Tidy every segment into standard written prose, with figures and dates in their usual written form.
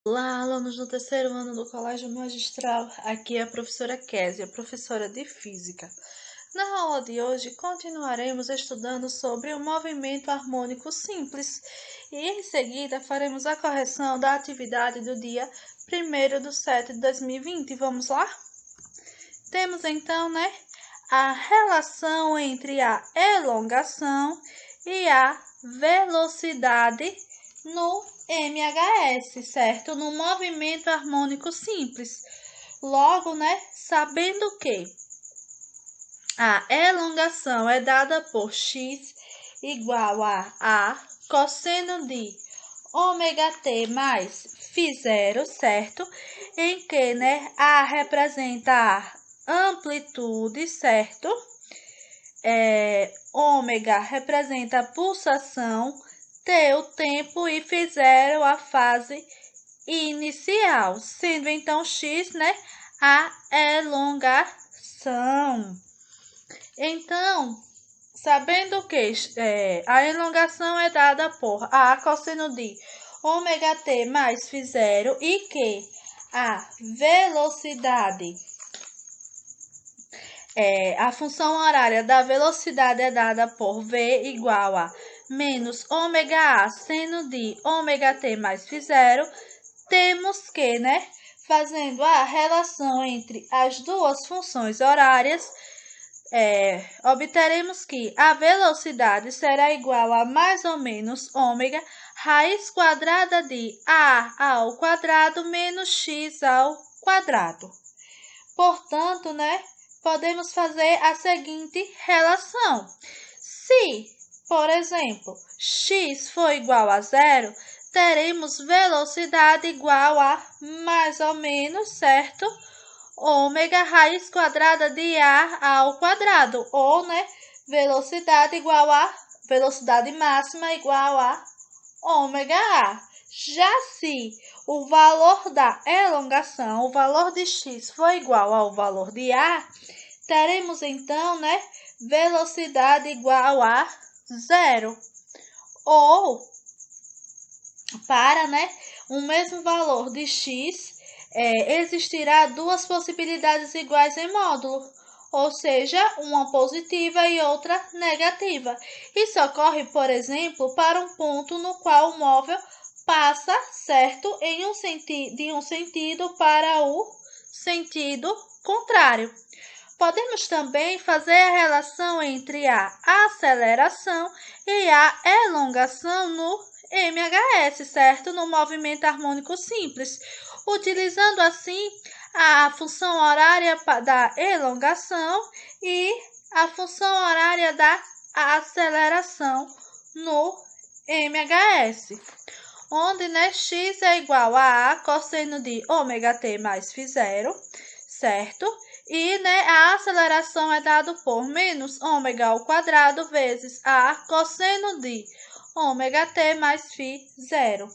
Olá, alunos do terceiro ano do Colégio Magistral. Aqui é a professora Késia, professora de Física. Na aula de hoje, continuaremos estudando sobre o movimento harmônico simples e, em seguida, faremos a correção da atividade do dia 1º de 7 de 2020. Vamos lá? Temos, então, a relação entre a elongação e a velocidade no MHS, certo? No movimento harmônico simples. Logo, sabendo que a elongação é dada por x igual a cosseno de ômega t mais φ0, certo? Em que, A representa a amplitude, certo? Ômega representa a pulsação, T o tempo e φ0 a fase inicial, sendo então x, a elongação. Então, sabendo que a elongação é dada por a cosseno de ômega t mais φ0 e que a velocidade, a função horária da velocidade é dada por v igual a menos ômega a seno de ômega t mais φ0, temos que, fazendo a relação entre as duas funções horárias, obteremos que a velocidade será igual a mais ou menos ômega raiz quadrada de a ao quadrado menos x ao quadrado. Portanto, podemos fazer a seguinte relação. Se, por exemplo, x for igual a 0, teremos velocidade igual a mais ou menos, certo? Ômega raiz quadrada de a ao quadrado, ou, velocidade igual a velocidade máxima igual a ômega a. Já se o valor da elongação, o valor de x for igual ao valor de a, teremos então, velocidade igual a 0. Ou, para, o mesmo valor de x, existirá duas possibilidades iguais em módulo, ou seja, uma positiva e outra negativa. Isso ocorre, por exemplo, para um ponto no qual o móvel passa, certo, de um sentido para o sentido contrário. Podemos também fazer a relação entre a aceleração e a elongação no MHS, certo? No movimento harmônico simples, utilizando assim a função horária da elongação e a função horária da aceleração no MHS, onde x é igual a cosseno de ômega t mais φ0, certo? E a aceleração é dado por menos ômega ao quadrado vezes a cosseno de ômega t mais φ0.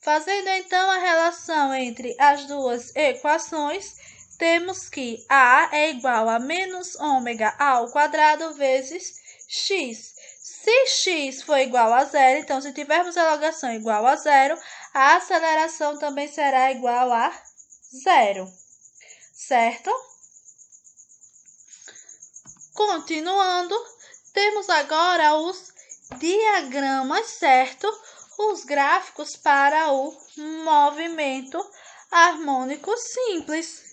Fazendo então a relação entre as duas equações, temos que a é igual a menos ômega ao quadrado vezes x. Se x for igual a 0, então se tivermos a elongação igual a 0, a aceleração também será igual a 0, certo? Continuando, temos agora os diagramas, certo? Os gráficos para o movimento harmônico simples.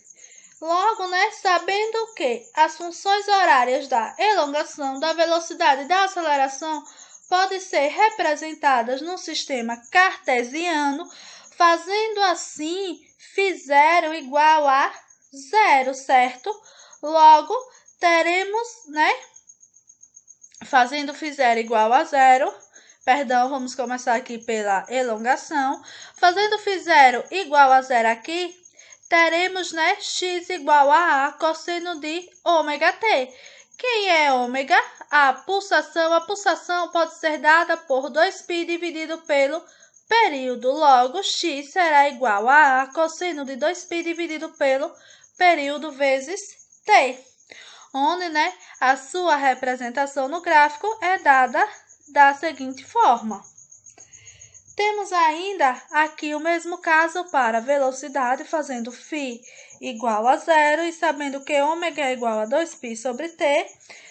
Logo, sabendo que as funções horárias da elongação, da velocidade e da aceleração podem ser representadas no sistema cartesiano, fazendo assim φ0 igual a 0, certo? Logo, teremos, fazendo φ0 igual a 0, vamos começar aqui pela elongação. Fazendo φ0 igual a 0 aqui, teremos, x igual a cosseno de ômega t. Quem é ômega? A pulsação pode ser dada por 2π dividido pelo período. Logo, x será igual a cosseno de 2π dividido pelo período vezes t, onde, a sua representação no gráfico é dada da seguinte forma. Temos ainda aqui o mesmo caso para velocidade, fazendo φ igual a zero e sabendo que ômega é igual a 2π sobre t,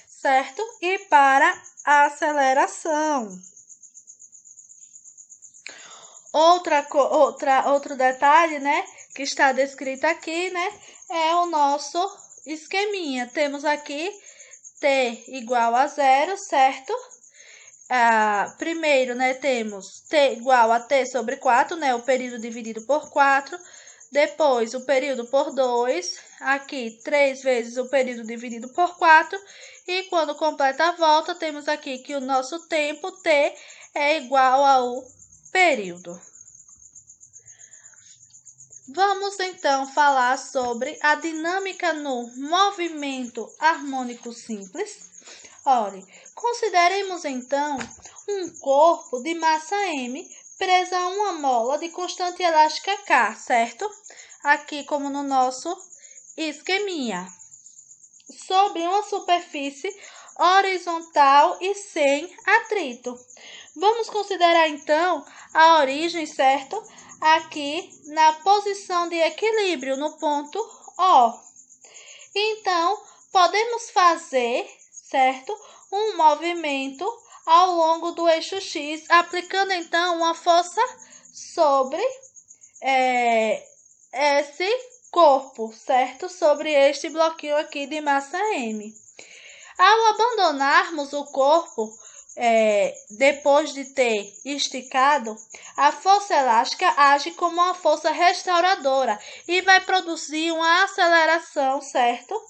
certo? E para a aceleração. Outro detalhe, né, que está descrito aqui, né, é o nosso esqueminha. Temos aqui t igual a zero, certo? Primeiro, né, temos t igual a t sobre 4, né, o período dividido por 4. Depois, o período por 2. Aqui, 3 vezes o período dividido por 4. E quando completa a volta, temos aqui que o nosso tempo, t, é igual ao período. Vamos, então, falar sobre a dinâmica no movimento harmônico simples. Olha, consideremos então um corpo de massa m presa a uma mola de constante elástica K, certo? Aqui como no nosso esqueminha. Sobre uma superfície horizontal e sem atrito. Vamos considerar então a origem, certo? Aqui na posição de equilíbrio, no ponto O. Então, podemos fazer, certo? Um movimento ao longo do eixo X, aplicando então uma força sobre esse corpo, certo? Sobre este bloquinho aqui de massa M. Ao abandonarmos o corpo, depois de ter esticado, a força elástica age como uma força restauradora e vai produzir uma aceleração, certo?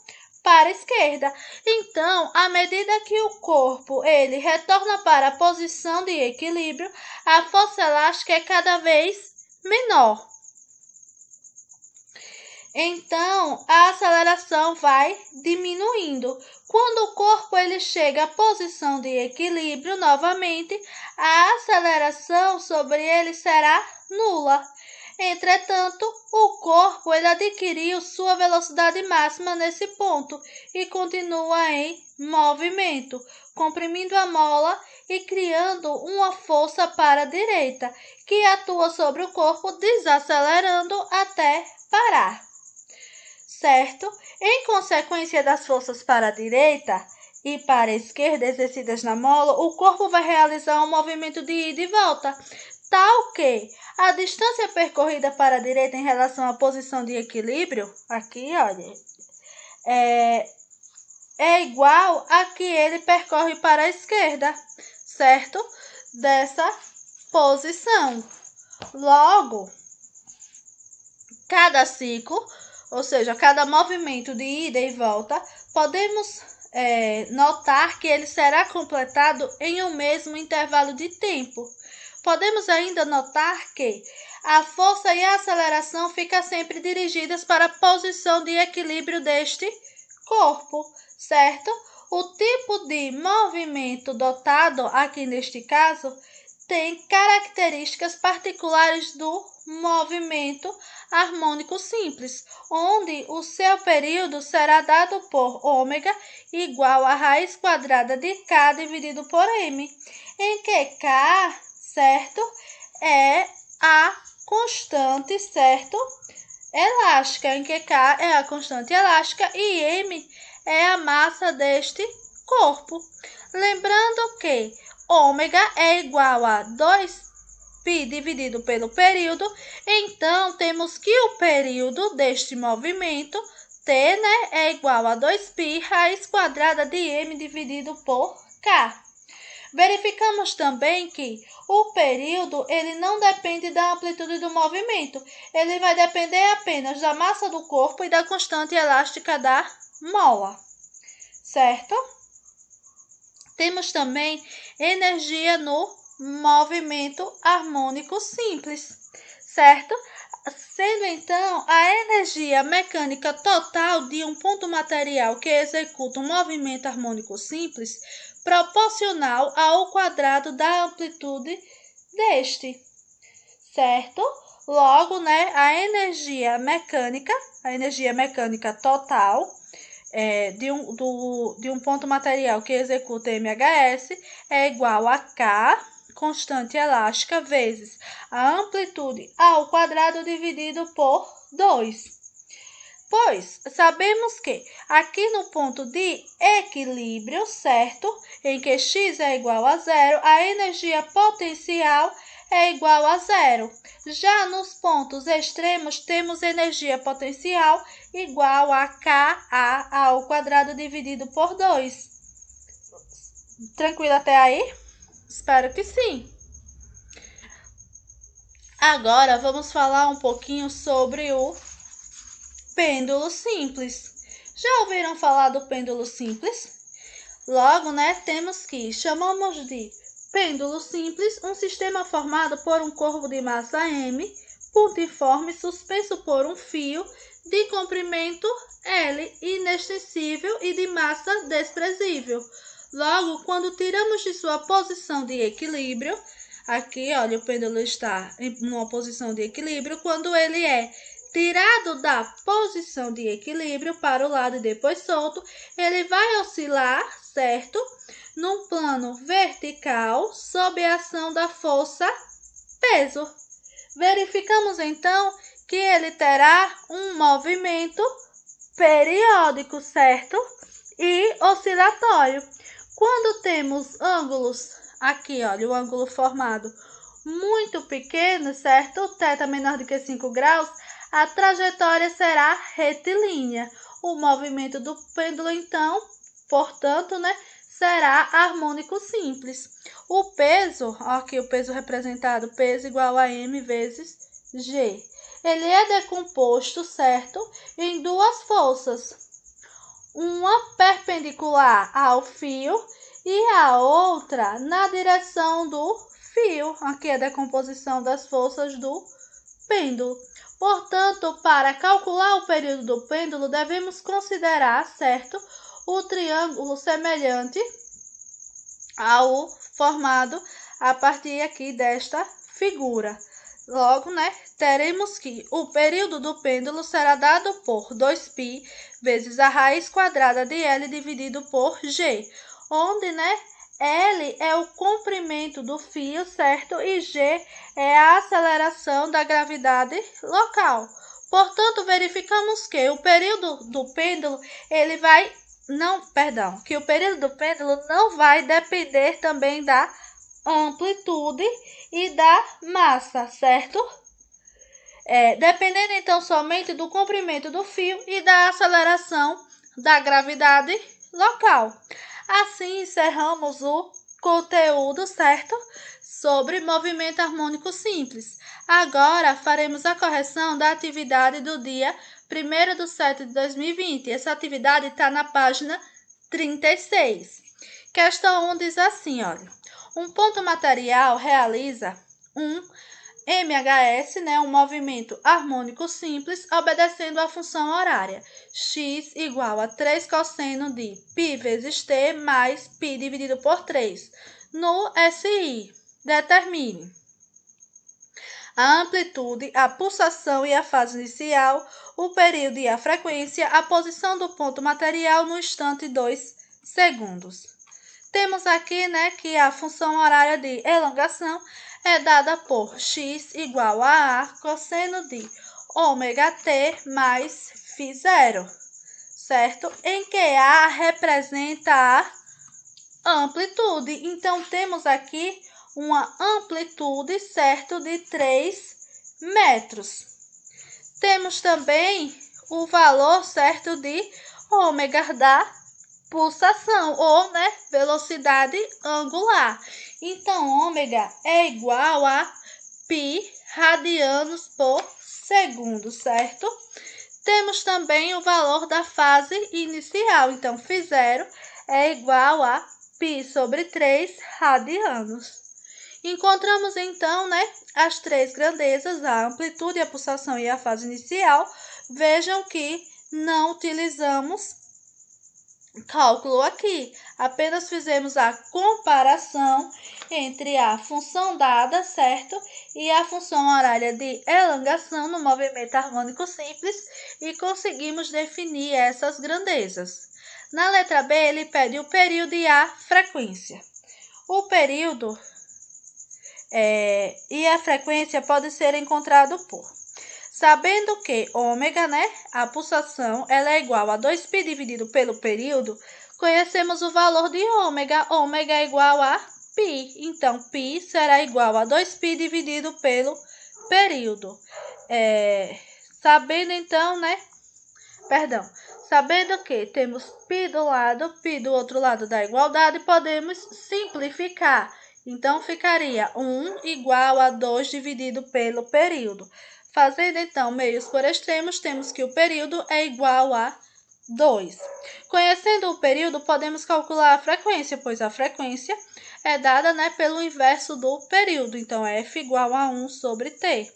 Para a esquerda. Então, à medida que o corpo ele retorna para a posição de equilíbrio, a força elástica é cada vez menor. Então, a aceleração vai diminuindo. Quando o corpo ele chega à posição de equilíbrio novamente, a aceleração sobre ele será nula. Entretanto, o corpo ele adquiriu sua velocidade máxima nesse ponto e continua em movimento, comprimindo a mola e criando uma força para a direita, que atua sobre o corpo, desacelerando até parar. Certo? Em consequência das forças para a direita e para a esquerda exercidas na mola, o corpo vai realizar um movimento de ida e volta, tal que a distância percorrida para a direita em relação à posição de equilíbrio, aqui, olha, é igual a que ele percorre para a esquerda, certo? Dessa posição. Logo, cada ciclo, ou seja, cada movimento de ida e volta, podemos notar que ele será completado em um mesmo intervalo de tempo. Podemos ainda notar que a força e a aceleração ficam sempre dirigidas para a posição de equilíbrio deste corpo, certo? O tipo de movimento dotado aqui neste caso tem características particulares do movimento harmônico simples, onde o seu período será dado por ômega igual a raiz quadrada de K dividido por M, em que K, certo, é a constante, certo, elástica, em que K é a constante elástica e M é a massa deste corpo. Lembrando que ômega é igual a 2π dividido pelo período, então temos que o período deste movimento, t, né, é igual a 2π raiz quadrada de m dividido por k. Verificamos também que o período ele não depende da amplitude do movimento, ele vai depender apenas da massa do corpo e da constante elástica da mola, certo? Temos também energia no movimento harmônico simples, certo? Sendo então a energia mecânica total de um ponto material que executa um movimento harmônico simples proporcional ao quadrado da amplitude deste, certo? Logo, né, a energia mecânica total de um ponto material que executa MHS é igual a K, constante elástica vezes a amplitude ao quadrado dividido por 2. Pois sabemos que aqui no ponto de equilíbrio, certo? Em que x é igual a zero, a energia potencial é igual a zero. Já nos pontos extremos, temos energia potencial igual a Ka ao quadrado dividido por 2. Tranquilo até aí? Espero que sim. Agora vamos falar um pouquinho sobre o pêndulo simples. Já ouviram falar do pêndulo simples? Logo, temos que chamamos de pêndulo simples um sistema formado por um corpo de massa m, pontiforme, suspenso por um fio de comprimento L, inextensível e de massa desprezível. Logo, quando tiramos de sua posição de equilíbrio, aqui, olha, o pêndulo está em uma posição de equilíbrio, quando ele é tirado da posição de equilíbrio para o lado e depois solto, ele vai oscilar, certo? Num plano vertical, sob a ação da força peso. Verificamos então que ele terá um movimento periódico, certo? E oscilatório. Quando temos ângulos, aqui, olha, o ângulo formado muito pequeno, certo? O θ menor do que 5 graus, a trajetória será retilínea. O movimento do pêndulo, então, portanto, será harmônico simples. O peso, aqui o peso representado, peso igual a m vezes g. Ele é decomposto, certo, em duas forças. Uma perpendicular ao fio e a outra na direção do fio. Aqui é a decomposição das forças do pêndulo. Portanto, para calcular o período do pêndulo, devemos considerar, certo, o triângulo semelhante ao formado a partir aqui desta figura. Logo, teremos que o período do pêndulo será dado por 2π vezes a raiz quadrada de L dividido por G, onde, L é o comprimento do fio, certo? E G é a aceleração da gravidade local. Portanto, verificamos que o período do pêndulo, que o período do pêndulo não vai depender também da amplitude e da massa, certo? Dependendo então somente do comprimento do fio e da aceleração da gravidade local. Assim, encerramos o conteúdo, certo? Sobre movimento harmônico simples. Agora, faremos a correção da atividade do dia 1º/7/2020. Essa atividade está na página 36. Questão 1 diz assim, olha. Um ponto material realiza um MHS, um movimento harmônico simples, obedecendo à função horária. X igual a 3 cosseno de π vezes t mais π dividido por 3. No SI, determine a amplitude, a pulsação e a fase inicial, o período e a frequência, a posição do ponto material no instante 2 segundos. Temos aqui, que a função horária de elongação é dada por x igual a cosseno de ômega t mais φ0, certo? Em que A representa a amplitude. Então, temos aqui uma amplitude, certo, de 3 metros. Temos também o valor, certo, de ômega da pulsação, ou, velocidade angular. Então, ômega é igual a π radianos por segundo, certo? Temos também o valor da fase inicial. Então, φ0 é igual a π sobre 3 radianos. Encontramos, então, as três grandezas, a amplitude, a pulsação e a fase inicial. Vejam que não utilizamos cálculo aqui, apenas fizemos a comparação entre a função dada, certo? E a função horária de elongação no movimento harmônico simples e conseguimos definir essas grandezas. Na letra B, ele pede o período e a frequência. O período e a frequência pode ser encontrado por... Sabendo que ômega, né, a pulsação, ela é igual a 2π dividido pelo período, conhecemos o valor de ômega. Ômega é igual a π. Então, π será igual a 2π dividido pelo período. Sabendo que temos π do lado, π do outro lado da igualdade, podemos simplificar. Então, ficaria 1 igual a 2 dividido pelo período. Fazendo, então, meios por extremos, temos que o período é igual a 2. Conhecendo o período, podemos calcular a frequência, pois a frequência é dada, né, pelo inverso do período. Então, F igual a 1 sobre T,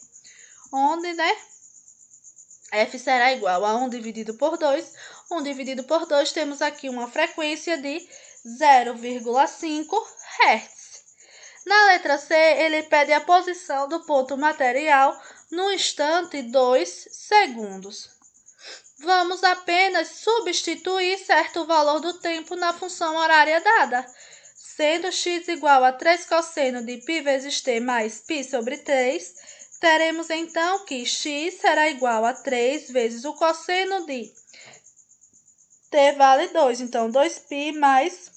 onde, né, F será igual a 1 dividido por 2. 1 dividido por 2, temos aqui uma frequência de 0,5 Hz. Na letra C, ele pede a posição do ponto material no instante 2 segundos. Vamos apenas substituir certo valor do tempo na função horária dada. Sendo x igual a 3 cosseno de π vezes t mais π sobre 3, teremos então que x será igual a 3 vezes o cosseno de t vale 2. Então, 2π mais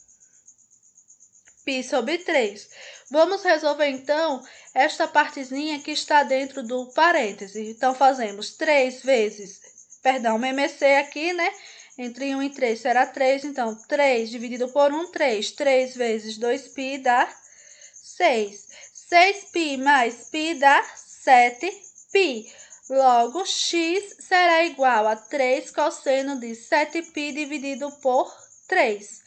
π sobre 3. Vamos resolver, então, esta partezinha que está dentro do parêntese. Então, fazemos 3 vezes, MMC aqui, né? Entre 1 e 3 será 3, então 3 dividido por 1, 3. 3 vezes 2π dá 6. 6π mais π dá 7π. Logo, x será igual a 3 cosseno de 7π dividido por 3.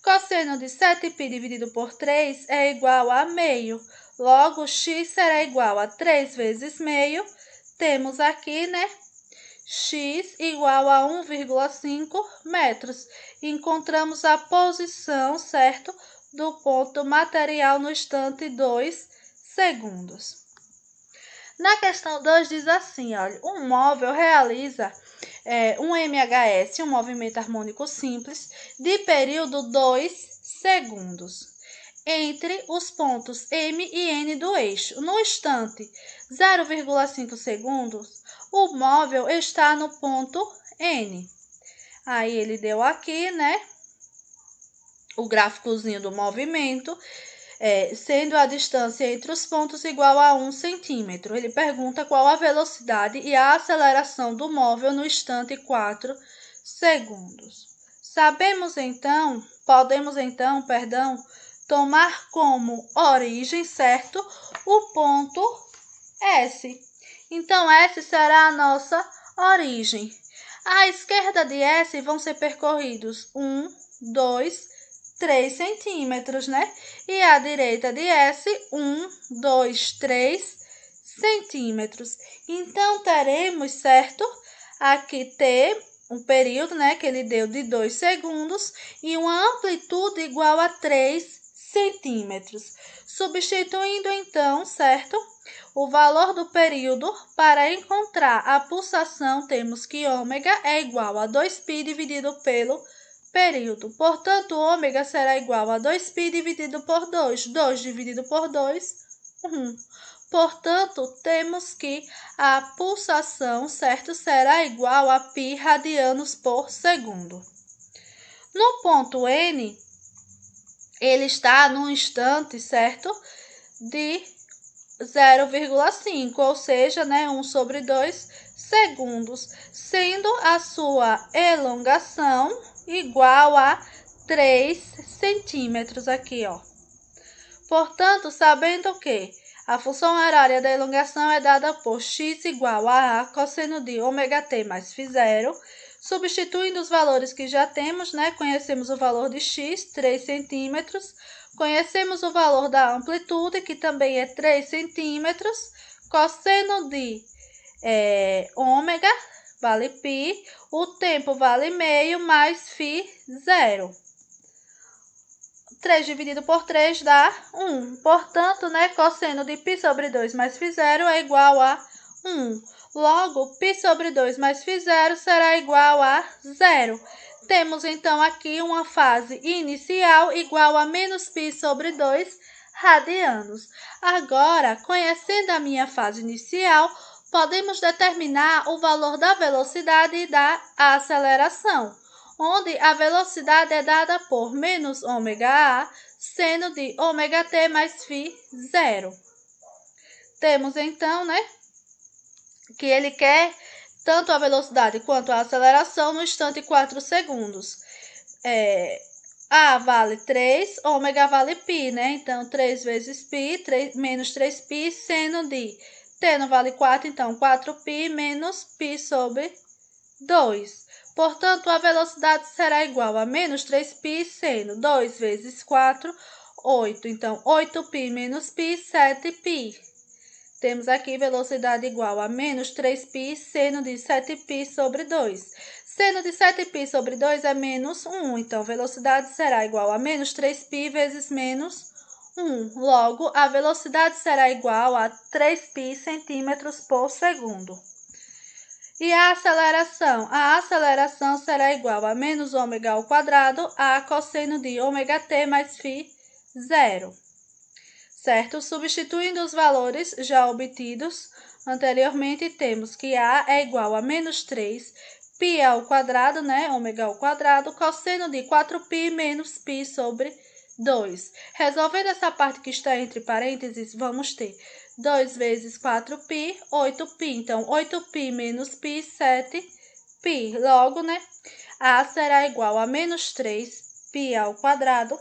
Cosseno de 7π dividido por 3 é igual a meio. Logo, x será igual a 3 vezes meio. Temos aqui, né, x igual a 1,5 metros. Encontramos a posição, certo, do ponto material no instante 2 segundos. Na questão 2 diz assim, olha, um móvel realiza um MHS, um movimento harmônico simples, de período 2 segundos, entre os pontos M e N do eixo. No instante 0,5 segundos, o móvel está no ponto N. Aí ele deu aqui, né, o gráficozinho do movimento, sendo a distância entre os pontos igual a 1 centímetro. Ele pergunta qual a velocidade e a aceleração do móvel no instante 4 segundos. Podemos então, tomar como origem, certo, o ponto S. Então, S será a nossa origem. À esquerda de S vão ser percorridos 1, 2, 3 centímetros, né? E à direita de S, 1, 2, 3 centímetros. Então, teremos, certo, aqui T, um período, né, que ele deu de 2 segundos e uma amplitude igual a 3 centímetros. Substituindo, então, certo, o valor do período, para encontrar a pulsação, temos que ômega é igual a 2π dividido pelo período. Portanto, ômega será igual a 2π dividido por 2. 2 dividido por 2, 1. Portanto, temos que a pulsação, certo, será igual a π radianos por segundo. No ponto N, ele está no instante, certo, de 0,5, ou seja, né, 1 sobre 2 segundos, sendo a sua elongação igual a 3 centímetros aqui, ó. Portanto, sabendo que a função horária da elongação é dada por x igual a cosseno de ômega t mais φ0, substituindo os valores que já temos, né, conhecemos o valor de x, 3 centímetros, conhecemos o valor da amplitude, que também é 3 centímetros, cosseno de ômega vale π, o tempo vale meio, mais φ0. 3 dividido por 3 dá 1. Portanto, né, cosseno de π sobre 2 mais φ0 é igual a 1. Logo, π sobre 2 mais φ0 será igual a 0. Temos, então, aqui uma fase inicial igual a menos π sobre 2 radianos. Agora, conhecendo a minha fase inicial, podemos determinar o valor da velocidade e da aceleração, onde a velocidade é dada por menos ômega A, seno de ômega t mais φ zero. Temos então, que ele quer tanto a velocidade quanto a aceleração no instante 4 segundos. A vale 3, ômega vale π, Então, 3 vezes π, menos 3π, seno de t não vale 4, então 4π menos π sobre 2. Portanto, a velocidade será igual a menos 3π seno 2 vezes 4, 8. Então, 8π menos π, 7π. Temos aqui velocidade igual a menos 3π seno de 7π sobre 2. Seno de 7π sobre 2 é menos 1, então velocidade será igual a menos 3π vezes menos 1. Logo, a velocidade será igual a 3π centímetros por segundo. E a aceleração? A aceleração será igual a menos ômega ao quadrado a cosseno de ômega t mais φ zero. Certo? Substituindo os valores já obtidos anteriormente, temos que A é igual a menos 3 π ao quadrado, ômega ao quadrado, cosseno de 4π menos π sobre 2. Resolvendo essa parte que está entre parênteses, vamos ter 2 vezes 4π, 8π. Então, 8π menos π, 7π. Logo, A será igual a menos 3π ao quadrado,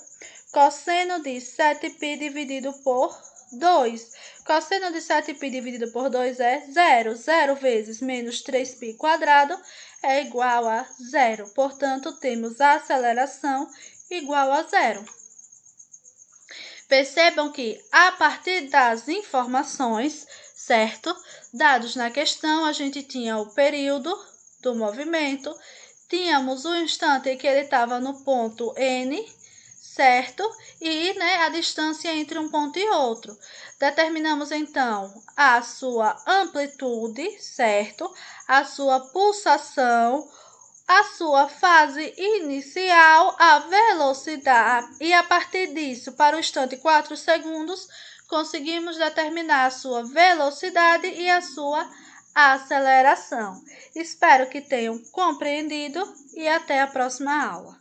cosseno de 7π dividido por 2. Cosseno de 7π dividido por 2 é 0. 0 vezes menos 3π quadrado é igual a 0. Portanto, temos a aceleração igual a 0. Percebam que, a partir das informações, certo? Dados na questão, a gente tinha o período do movimento, tínhamos o instante em que ele estava no ponto N, certo? E a distância entre um ponto e outro. Determinamos, então, a sua amplitude, certo? A sua pulsação, a sua fase inicial, a velocidade. E, a partir disso, para o instante 4 segundos, conseguimos determinar a sua velocidade e a sua aceleração. Espero que tenham compreendido e até a próxima aula.